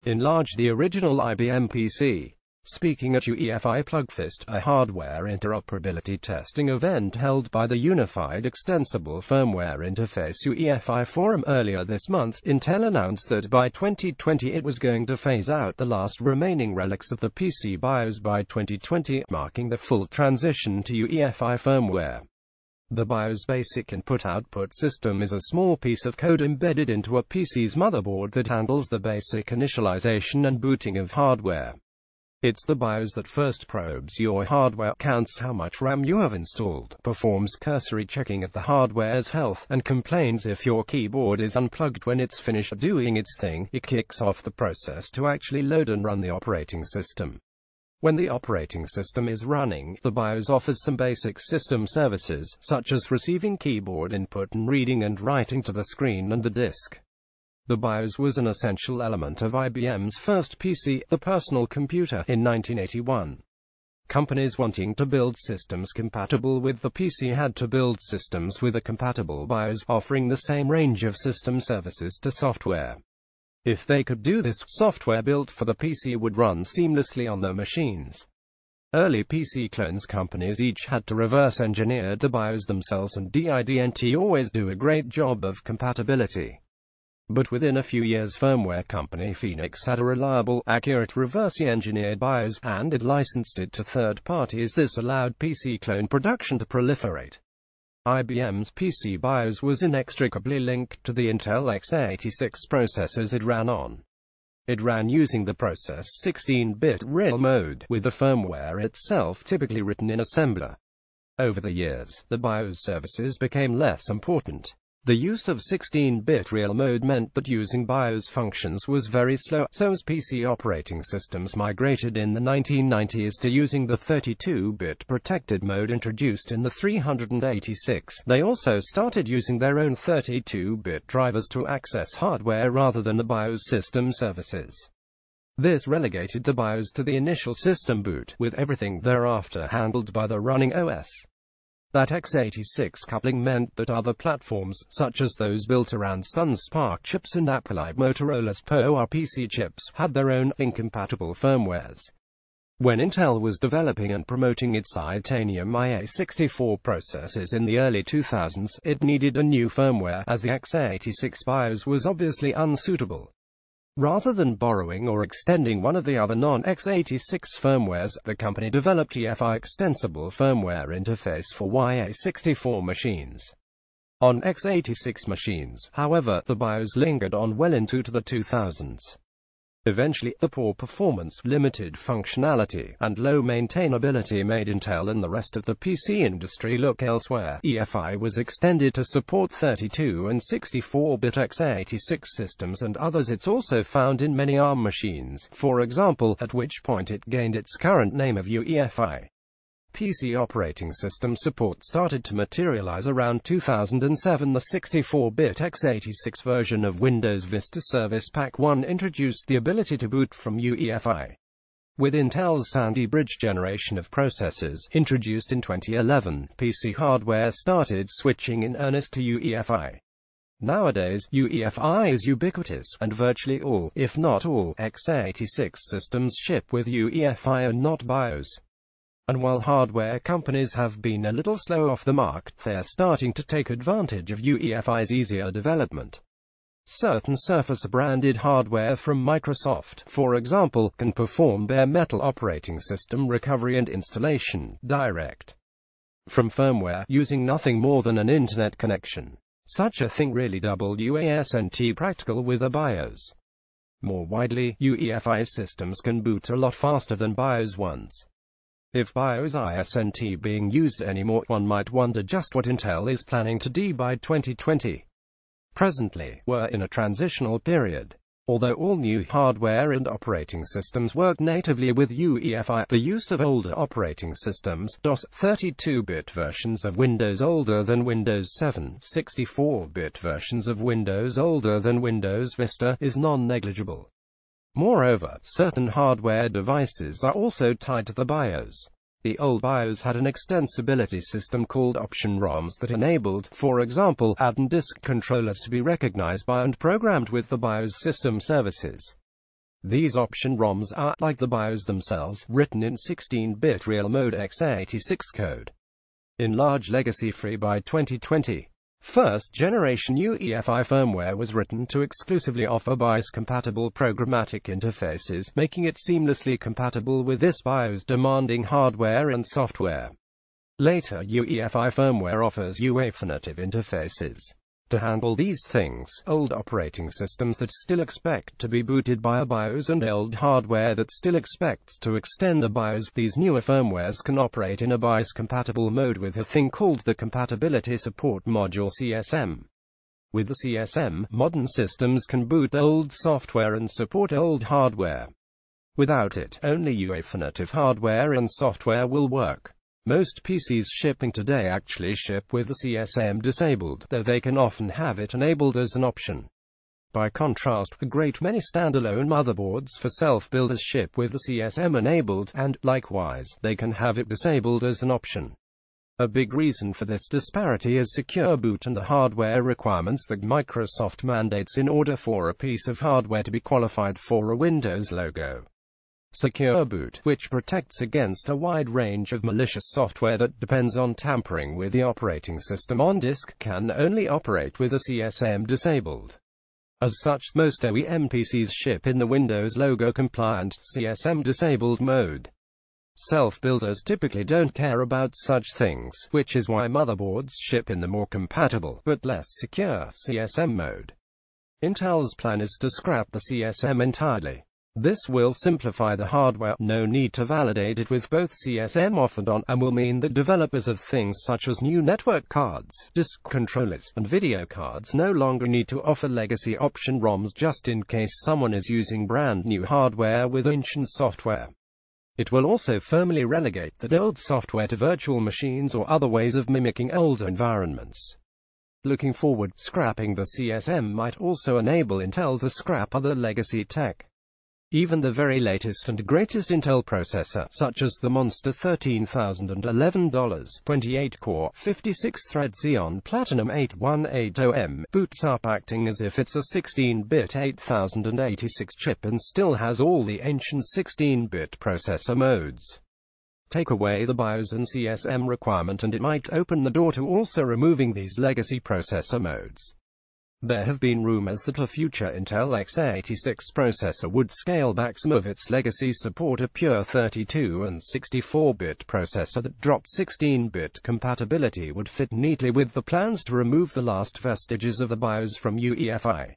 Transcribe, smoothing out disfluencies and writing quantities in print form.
Enlarge, the original IBM PC. Speaking at UEFI Plugfest, a hardware interoperability testing event held by the Unified Extensible Firmware Interface UEFI Forum earlier this month, Intel announced that by 2020 it was going to phase out the last remaining relics of the PC BIOS by 2020, marking the full transition to UEFI firmware. The BIOS Basic InputOutput System is a small piece of code embedded into a PC's motherboard that handles the basic initialization and booting of hardware. It's the BIOS that first probes your hardware, counts how much RAM you have installed, performs cursory checking of the hardware's health, and complains if your keyboard is unplugged. When it's finished doing its thing, it kicks off the process to actually load and run the operating system. When the operating system is running, the BIOS offers some basic system services, such as receiving keyboard input and reading and writing to the screen and the disk. The BIOS was an essential element of IBM's first PC, the personal computer, in 1981. Companies wanting to build systems compatible with the PC had to build systems with a compatible BIOS, offering the same range of system services to software. If they could do this, software built for the PC would run seamlessly on their machines. Early PC clones companies each had to reverse engineer the BIOS themselves, and didn't always do a great job of compatibility. But within a few years, firmware company Phoenix had a reliable, accurate reverse-engineered BIOS, and it licensed it to third parties. This allowed PC clone production to proliferate. IBM's PC BIOS was inextricably linked to the Intel x86 processors it ran on. It ran using the process 16-bit real mode, with the firmware itself typically written in assembler. Over the years, the BIOS services became less important. The use of 16-bit real mode meant that using BIOS functions was very slow, so as PC operating systems migrated in the 1990s to using the 32-bit protected mode introduced in the 386, they also started using their own 32-bit drivers to access hardware rather than the BIOS system services. This relegated the BIOS to the initial system boot, with everything thereafter handled by the running OS. That x86 coupling meant that other platforms, such as those built around Sun's Spark chips and Motorola's PowerPC chips, had their own incompatible firmwares. When Intel was developing and promoting its Titanium IA64 processors in the early 2000s, it needed a new firmware, as the x86 BIOS was obviously unsuitable. Rather than borrowing or extending one of the other non-x86 firmwares, the company developed UEFI Extensible Firmware Interface for IA64 machines. On x86 machines, however, the BIOS lingered on well into the 2000s. Eventually, the poor performance, limited functionality, and low maintainability made Intel and the rest of the PC industry look elsewhere. UEFI was extended to support 32 and 64-bit x86 systems and others. It's also found in many ARM machines, for example, at which point it gained its current name of UEFI. PC operating system support started to materialize around 2007. The 64-bit x86 version of Windows Vista Service Pack 1 introduced the ability to boot from UEFI. With Intel's Sandy Bridge generation of processors, introduced in 2011, PC hardware started switching in earnest to UEFI. Nowadays, UEFI is ubiquitous, and virtually all, if not all, x86 systems ship with UEFI and not BIOS. And while hardware companies have been a little slow off the mark, they're starting to take advantage of UEFI's easier development. Certain Surface-branded hardware from Microsoft, for example, can perform bare metal operating system recovery and installation, direct from firmware, using nothing more than an internet connection. Such a thing really wasn't practical with a BIOS. More widely, UEFI systems can boot a lot faster than BIOS ones. If BIOS isn't being used anymore, one might wonder just what Intel is planning to do by 2020. Presently, we're in a transitional period. Although all new hardware and operating systems work natively with UEFI, the use of older operating systems, DOS, 32-bit versions of Windows older than Windows 7, 64-bit versions of Windows older than Windows Vista, is non-negligible. Moreover, certain hardware devices are also tied to the BIOS. The old BIOS had an extensibility system called option ROMs that enabled, for example, add and disk controllers to be recognized by and programmed with the BIOS system services. These option ROMs are, like the BIOS themselves, written in 16-bit real mode x86 code. Enlarge legacy-free by 2020. First-generation UEFI firmware was written to exclusively offer BIOS-compatible programmatic interfaces, making it seamlessly compatible with this BIOS-demanding hardware and software. Later UEFI firmware offers UEFI native interfaces. To handle these things, old operating systems that still expect to be booted by a BIOS and old hardware that still expects to extend a BIOS, these newer firmwares can operate in a BIOS-compatible mode with a thing called the Compatibility Support Module (CSM). With the CSM, modern systems can boot old software and support old hardware. Without it, only UEFI native hardware and software will work. Most PCs shipping today actually ship with the CSM disabled, though they can often have it enabled as an option. By contrast, a great many standalone motherboards for self-builders ship with the CSM enabled, and, likewise, they can have it disabled as an option. A big reason for this disparity is secure boot and the hardware requirements that Microsoft mandates in order for a piece of hardware to be qualified for a Windows logo. Secure boot, which protects against a wide range of malicious software that depends on tampering with the operating system on disk, can only operate with a CSM disabled. As such, most OEM PCs ship in the Windows logo-compliant, CSM-disabled mode. Self-builders typically don't care about such things, which is why motherboards ship in the more compatible, but less secure, CSM mode. Intel's plan is to scrap the CSM entirely. This will simplify the hardware, no need to validate it with both CSM offered on, and will mean that developers of things such as new network cards, disk controllers, and video cards no longer need to offer legacy option ROMs just in case someone is using brand new hardware with ancient software. It will also firmly relegate that old software to virtual machines or other ways of mimicking older environments. Looking forward, scrapping the CSM might also enable Intel to scrap other legacy tech. Even the very latest and greatest Intel processor, such as the Monster $13,011, 28-core, 56-thread Xeon Platinum 8180M, boots up acting as if it's a 16-bit 8086 chip and still has all the ancient 16-bit processor modes. Take away the BIOS and CSM requirement and it might open the door to also removing these legacy processor modes. There have been rumors that a future Intel x86 processor would scale back some of its legacy support, a pure 32 and 64-bit processor that dropped 16-bit compatibility would fit neatly with the plans to remove the last vestiges of the BIOS from UEFI.